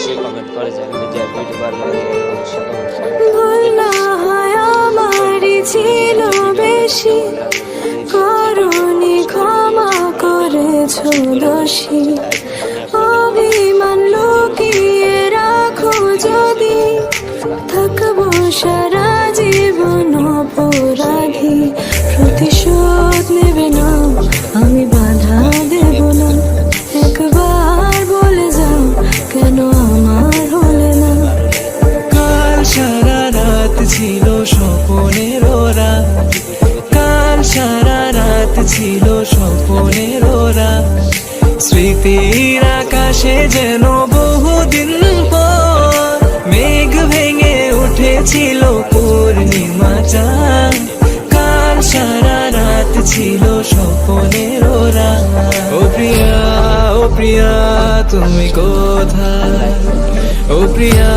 অবশ্যই কমেন্ট করে যাবেন। ভিডিও ভালো লাগলে অবশ্যই কমেন্ট করে ভুল না হয় আমারই ছিল বেশি, করুণী ক্ষমা করেছ দোষী। অভিমান লুকিয়ে রাখো যদি, থাকবো সারা জীবন অপরাধী। প্রতিশোধ নেবে না, আমি বাধা দেব না। একবার বলে যাও, কেন আমার হলে না? কাল সারা রাত ছিল স্বপ্নের ওরা, কাল সারা রাত ছিল স্বপ্নের ওরা। স্মৃতির আকাশে যেন বহুদিন পর মেঘ ভেঙে উঠেছিল পূর্ণিমা চাঁদ। কাল সারা রাত ছিল স্বপ্নের ওরা। ও প্রিয়া, ও প্রিয়া তুমি কোথায়? ও প্রিয়া,